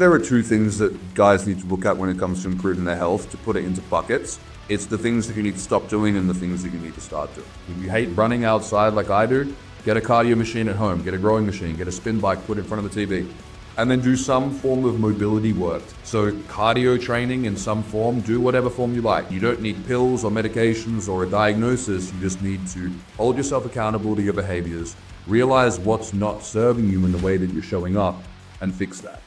There are two things that guys need to look at when it comes to improving their health, to put it into buckets. It's the things that you need to stop doing and the things that you need to start doing. If you hate running outside like I do, get a cardio machine at home, get a rowing machine, get a spin bike, put it in front of the TV, and then do some form of mobility work. So cardio training in some form, do whatever form you like. You don't need pills or medications or a diagnosis. You just need to hold yourself accountable to your behaviors, realize what's not serving you in the way that you're showing up, and fix that.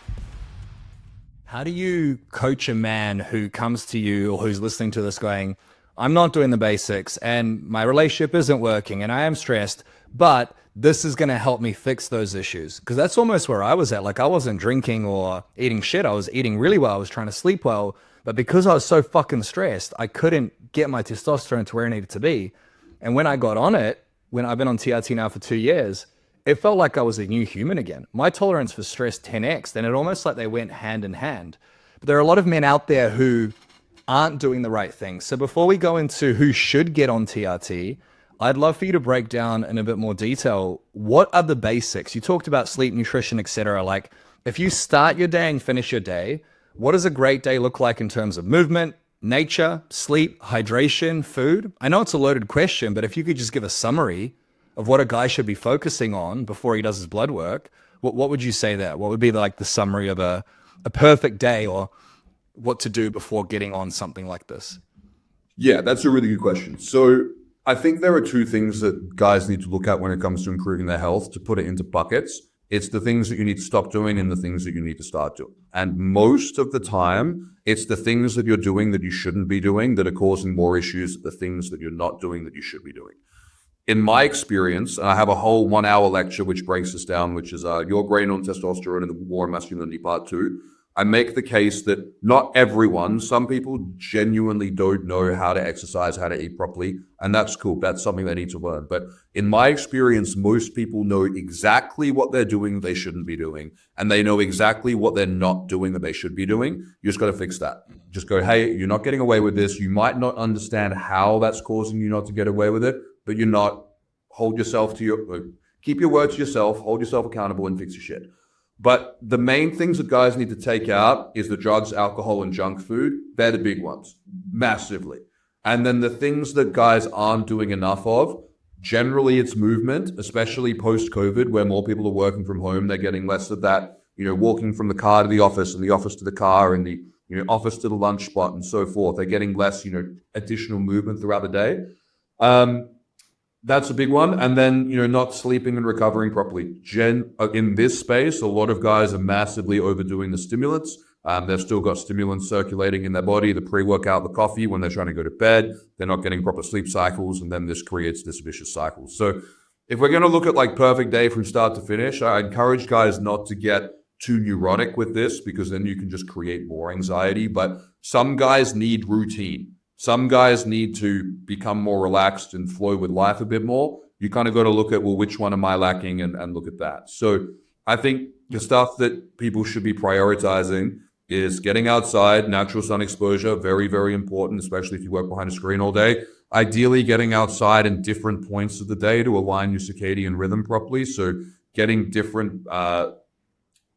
How do you coach a man who comes to you or who's listening to this going, I'm not doing the basics and my relationship isn't working and I am stressed, but this is going to help me fix those issues? Because that's almost where I was at. Like, I wasn't drinking or eating shit. I was eating really well. I was trying to sleep well. But because I was so fucking stressed, I couldn't get my testosterone to where it needed to be. And when I got on it, when I've been on TRT now for 2 years, it felt like I was a new human again. My tolerance for stress 10x, and it almost like they went hand in hand. But there are a lot of men out there who aren't doing the right thing. So before we go into who should get on TRT, I'd love for you to break down in a bit more detail, what are the basics? You talked about sleep, nutrition, etc. Like, if you start your day and finish your day, what does a great day look like in terms of movement, nature, sleep, hydration, food? I know it's a loaded question, but if you could just give a summary of what a guy should be focusing on before he does his blood work, what would you say there? What would be like the summary of a perfect day, or what to do before getting on something like this? Yeah, that's a really good question. So I think there are two things that guys need to look at when it comes to improving their health, to put it into buckets. It's the things that you need to stop doing and the things that you need to start doing. And most of the time, it's the things that you're doing that you shouldn't be doing that are causing more issues than the things that you're not doing that you should be doing. In my experience, and I have a whole 1 hour lecture which breaks this down, which is Your Brain on Testosterone and the War on Masculinity Part 2. I make the case that not everyone, some people genuinely don't know how to exercise, how to eat properly, and that's cool. That's something they need to learn. But in my experience, most people know exactly what they're doing they shouldn't be doing, and they know exactly what they're not doing that they should be doing. You just got to fix that. Just go, hey, you're not getting away with this. You might not understand how that's causing you not to get away with it, but you're not. Keep your word to yourself, hold yourself accountable, and fix your shit. But the main things that guys need to take out is the drugs, alcohol, and junk food. They're the big ones, massively. And then the things that guys aren't doing enough of, generally it's movement, especially post-COVID, where more people are working from home. They're getting less of that, walking from the car to the office and the office to the car and the office to the lunch spot and so forth. They're getting less, additional movement throughout the day. That's a big one. And then, not sleeping and recovering properly. In this space, a lot of guys are massively overdoing the stimulants. They've still got stimulants circulating in their body, the pre-workout, the coffee when they're trying to go to bed. They're not getting proper sleep cycles, and then this creates this vicious cycle. So if we're going to look at like perfect day from start to finish, I encourage guys not to get too neurotic with this, because then you can just create more anxiety. But some guys need routine. Some guys need to become more relaxed and flow with life a bit more. You kind of got to look at, well, which one am I lacking, and look at that. So I think the stuff that people should be prioritizing is getting outside, natural sun exposure, very, very important, especially if you work behind a screen all day. Ideally, getting outside in different points of the day to align your circadian rhythm properly. So getting different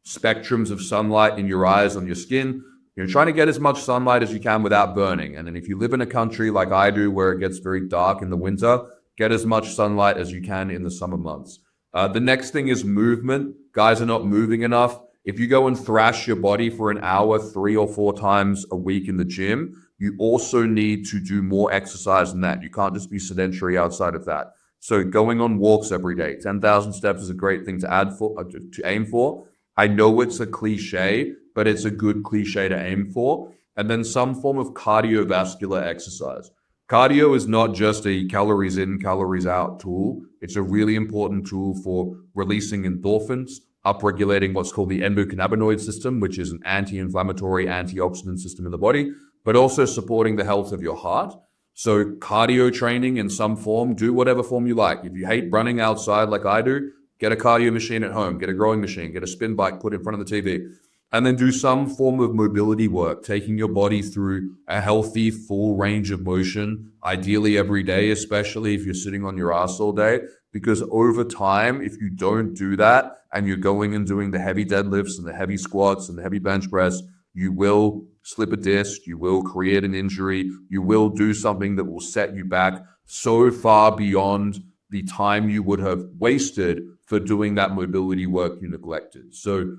spectrums of sunlight in your eyes, on your skin. You're trying to get as much sunlight as you can without burning. And then if you live in a country like I do, where it gets very dark in the winter, get as much sunlight as you can in the summer months. The next thing is movement. Guys are not moving enough. If you go and thrash your body for an hour 3 or 4 times a week in the gym, you also need to do more exercise than that. You can't just be sedentary outside of that. So going on walks every day, 10,000 steps is a great thing to aim for. I know it's a cliche, but it's a good cliche to aim for. And then some form of cardiovascular exercise. Cardio is not just a calories in, calories out tool. It's a really important tool for releasing endorphins, upregulating what's called the endocannabinoid system, which is an anti-inflammatory, antioxidant system in the body, but also supporting the health of your heart. So cardio training in some form, do whatever form you like. If you hate running outside like I do, get a cardio machine at home, get a rowing machine, get a spin bike, put it in front of the TV. and then do some form of mobility work, taking your body through a healthy, full range of motion, ideally every day, especially if you're sitting on your ass all day. Because over time, if you don't do that and you're going and doing the heavy deadlifts and the heavy squats and the heavy bench press, you will slip a disc, you will create an injury, you will do something that will set you back so far beyond the time you would have wasted for doing that mobility work you neglected. So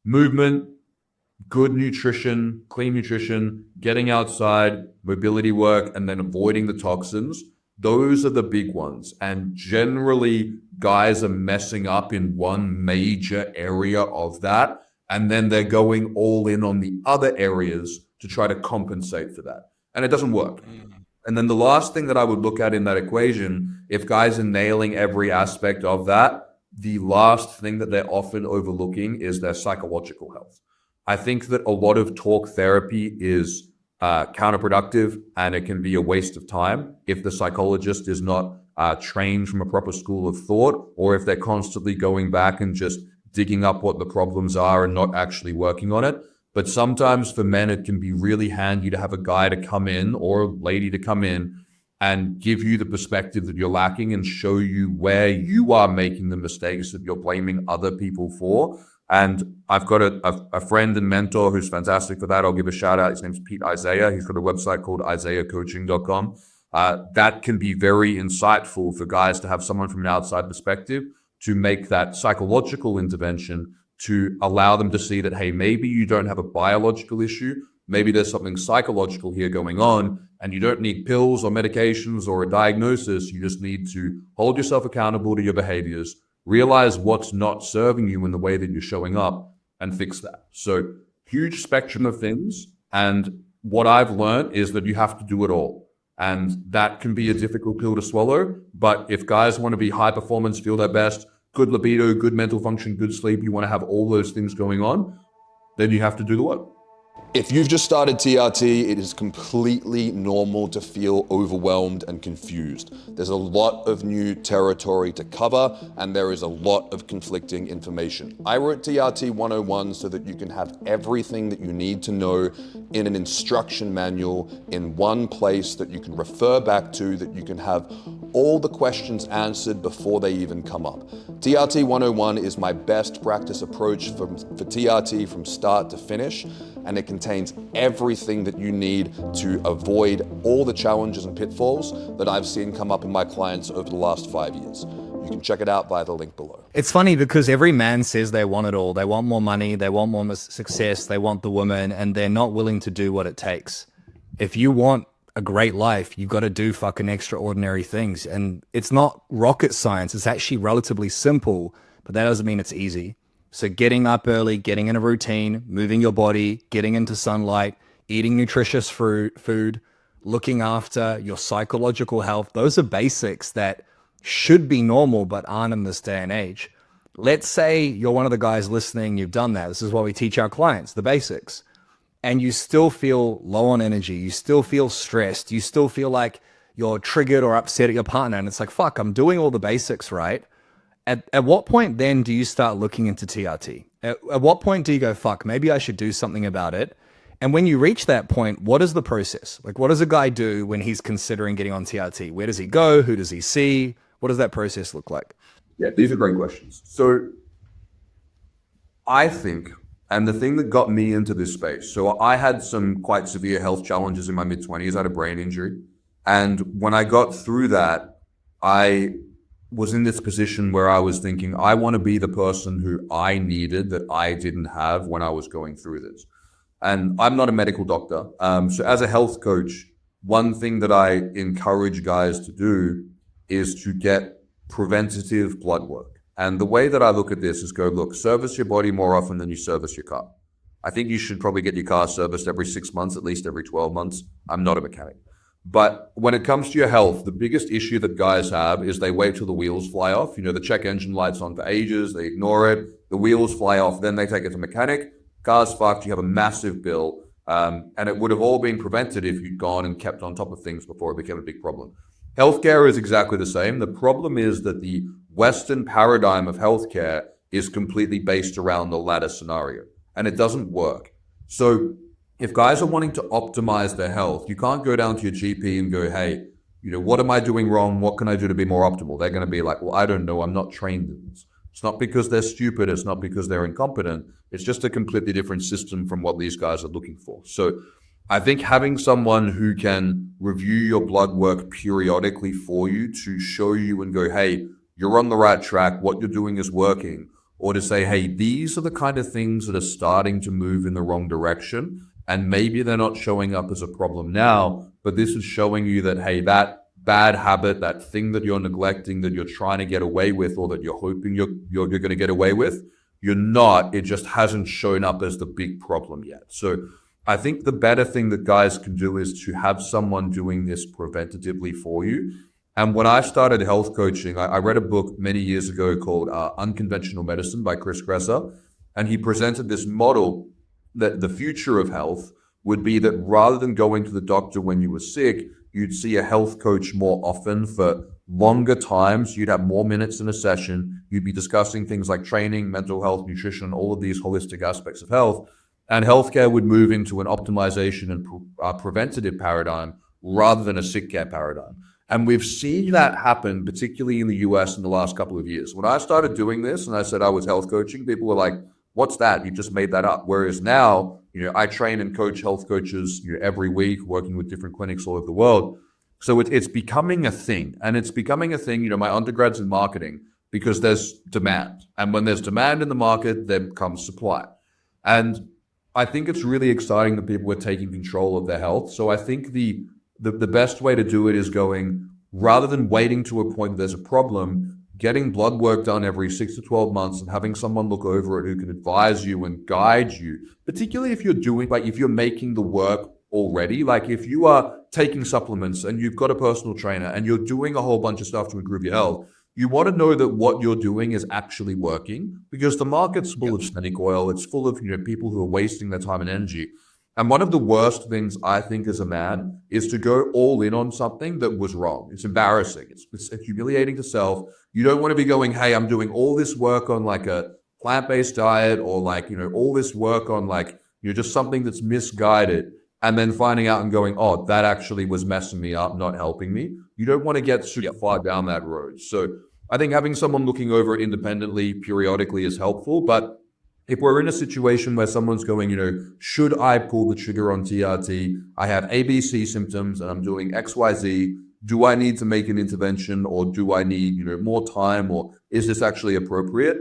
movement, good nutrition, clean nutrition, getting outside, mobility work, and then avoiding the toxins. Those are the big ones. And generally, guys are messing up in one major area of that. And then they're going all in on the other areas to try to compensate for that. And it doesn't work. And then the last thing that I would look at in that equation, if guys are nailing every aspect of that, the last thing that they're often overlooking is their psychological health. I think that a lot of talk therapy is counterproductive, and it can be a waste of time if the psychologist is not trained from a proper school of thought, or if they're constantly going back and just digging up what the problems are and not actually working on it. But sometimes for men, it can be really handy to have a guy to come in or a lady to come in and give you the perspective that you're lacking and show you where you are making the mistakes that you're blaming other people for. And I've got a friend and mentor who's fantastic for that. I'll give a shout out. His name's Pete Isaiah. He's got a website called isaiahcoaching.com. That can be very insightful for guys to have someone from an outside perspective to make that psychological intervention to allow them to see that, hey, maybe you don't have a biological issue. Maybe there's something psychological here going on, and you don't need pills or medications or a diagnosis. You just need to hold yourself accountable to your behaviors, realize what's not serving you in the way that you're showing up, and fix that. So huge spectrum of things. And what I've learned is that you have to do it all. And that can be a difficult pill to swallow. But if guys want to be high performance, feel their best, good libido, good mental function, good sleep, you want to have all those things going on, then you have to do the work. If you've just started TRT, it is completely normal to feel overwhelmed and confused. There's a lot of new territory to cover, and there is a lot of conflicting information. I wrote TRT 101 so that you can have everything that you need to know in an instruction manual in one place that you can refer back to, that you can have all the questions answered before they even come up. TRT 101 is my best practice approach for TRT from start to finish, and it contains everything that you need to avoid all the challenges and pitfalls that I've seen come up in my clients over the last 5 years. You can check it out via the link below. It's funny because every man says they want it all. They want more money, they want more success, they want the woman, and they're not willing to do what it takes. If you want a great life, you've got to do fucking extraordinary things. And it's not rocket science. It's actually relatively simple, but that doesn't mean it's easy. So getting up early, getting in a routine, moving your body, getting into sunlight, eating nutritious food, looking after your psychological health, those are basics that should be normal but aren't in this day and age. Let's say you're one of the guys listening, you've done that. This is what we teach our clients, the basics. And you still feel low on energy, you still feel stressed, you still feel like you're triggered or upset at your partner. And it's like, fuck, I'm doing all the basics, right? At what point then do you start looking into TRT? At what point do you go, fuck, maybe I should do something about it? And when you reach that point, what is the process? Like, what does a guy do when he's considering getting on TRT? Where does he go? Who does he see? What does that process look like? Yeah, these are great questions. So I think, and the thing that got me into this space, so I had some quite severe health challenges in my mid-20s. I had a brain injury. And when I got through that, I was in this position where I was thinking, I want to be the person who I needed that I didn't have when I was going through this. And I'm not a medical doctor. So as a health coach, one thing that I encourage guys to do is to get preventative blood work. And the way that I look at this is go, look, service your body more often than you service your car. I think you should probably get your car serviced every 6 months, at least every 12 months. I'm not a mechanic. But when it comes to your health, the biggest issue that guys have is they wait till the wheels fly off. You know, the check engine light's on for ages, they ignore it, the wheels fly off, then they take it to mechanic, car's fucked, you have a massive bill, and it would have all been prevented if you'd gone and kept on top of things before it became a big problem. Healthcare is exactly the same. The problem is that the Western paradigm of healthcare is completely based around the latter scenario. and it doesn't work. So if guys are wanting to optimize their health, you can't go down to your GP and go, hey, what am I doing wrong? What can I do to be more optimal? They're going to be like, well, I don't know. I'm not trained in this. It's not because they're stupid. It's not because they're incompetent. It's just a completely different system from what these guys are looking for. So I think having someone who can review your blood work periodically for you to show you and go, hey, you're on the right track, what you're doing is working, or to say, hey, these are the kind of things that are starting to move in the wrong direction, and maybe they're not showing up as a problem now, but this is showing you that, hey, that bad habit, that thing that you're neglecting, that you're trying to get away with, or that you're hoping you're going to get away with, you're not. It just hasn't shown up as the big problem yet. So I think the better thing that guys can do is to have someone doing this preventatively for you. And when I started health coaching, I read a book many years ago called Unconventional Medicine by Chris Gresser, and he presented this model that the future of health would be that rather than going to the doctor when you were sick, you'd see a health coach more often for longer times. You'd have more minutes in a session. You'd be discussing things like training, mental health, nutrition, all of these holistic aspects of health. And healthcare would move into an optimization and preventative paradigm rather than a sick care paradigm. And we've seen that happen, particularly in the US in the last couple of years. When I started doing this and I said I was health coaching, people were like, what's that? You just made that up. Whereas now, I train and coach health coaches every week, working with different clinics all over the world. So it's becoming a thing. And it's becoming a thing, my undergrad's in marketing because there's demand. And when there's demand in the market, there comes supply. And I think it's really exciting that people are taking control of their health. So I think the best way to do it is going, rather than waiting to a point that there's a problem, getting blood work done every 6 to 12 months and having someone look over it who can advise you and guide you, particularly if if you're making the work already, like if you are taking supplements and you've got a personal trainer and you're doing a whole bunch of stuff to improve your health, you want to know that what you're doing is actually working, because the market's full of snake oil. It's full of people who are wasting their time and energy. And one of the worst things I think as a man is to go all in on something that was wrong. It's embarrassing. It's humiliating to self. You don't want to be going, hey, I'm doing all this work on like a plant-based diet, or all this work on just something that's misguided, and then finding out and going, oh, that actually was messing me up, not helping me. You don't want to get super far down that road. So I think having someone looking over it independently periodically is helpful. But if we're in a situation where someone's going, should I pull the trigger on TRT? I have ABC symptoms and I'm doing XYZ. Do I need to make an intervention, or do I need, more time, or is this actually appropriate?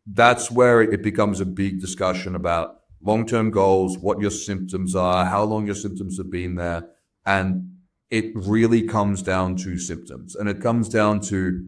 That's where it becomes a big discussion about long-term goals, what your symptoms are, how long your symptoms have been there. And it really comes down to symptoms. And it comes down to,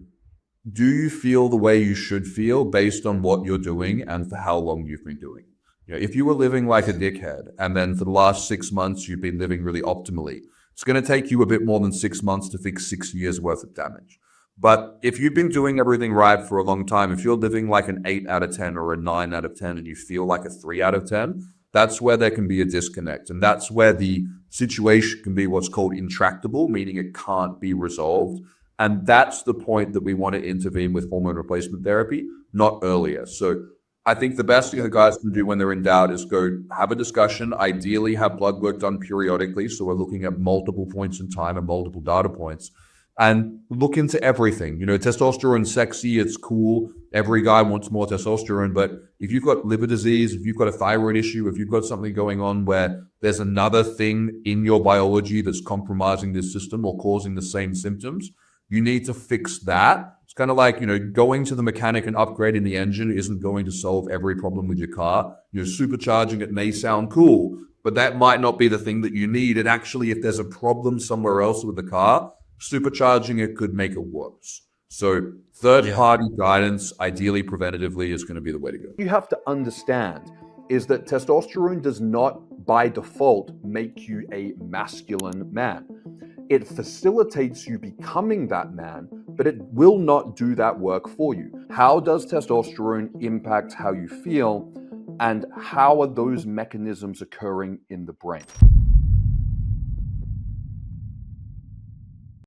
do you feel the way you should feel based on what you're doing and for how long you've been doing? If you were living like a dickhead and then for the last 6 months you've been living really optimally, it's going to take you a bit more than 6 months to fix 6 years worth of damage. But if you've been doing everything right for a long time, if you're living like an 8 out of 10 or a 9 out of 10 and you feel like a 3 out of 10, that's where there can be a disconnect. And that's where the situation can be what's called intractable, meaning it can't be resolved. And that's the point that we want to intervene with hormone replacement therapy, not earlier. So I think the best thing that guys can do when they're in doubt is go have a discussion, ideally have blood work done periodically. So we're looking at multiple points in time and multiple data points, and look into everything. Testosterone's sexy, it's cool. Every guy wants more testosterone, but if you've got liver disease, if you've got a thyroid issue, if you've got something going on where there's another thing in your biology that's compromising this system or causing the same symptoms, you need to fix that. It's kind of like, going to the mechanic and upgrading the engine isn't going to solve every problem with your car. Supercharging it may sound cool, but that might not be the thing that you need. And actually, if there's a problem somewhere else with the car, supercharging it could make it worse. So third-party guidance, ideally preventatively, is going to be the way to go. You have to understand is that testosterone does not, by default, make you a masculine man. It facilitates you becoming that man, but it will not do that work for you. How does testosterone impact how you feel, and how are those mechanisms occurring in the brain?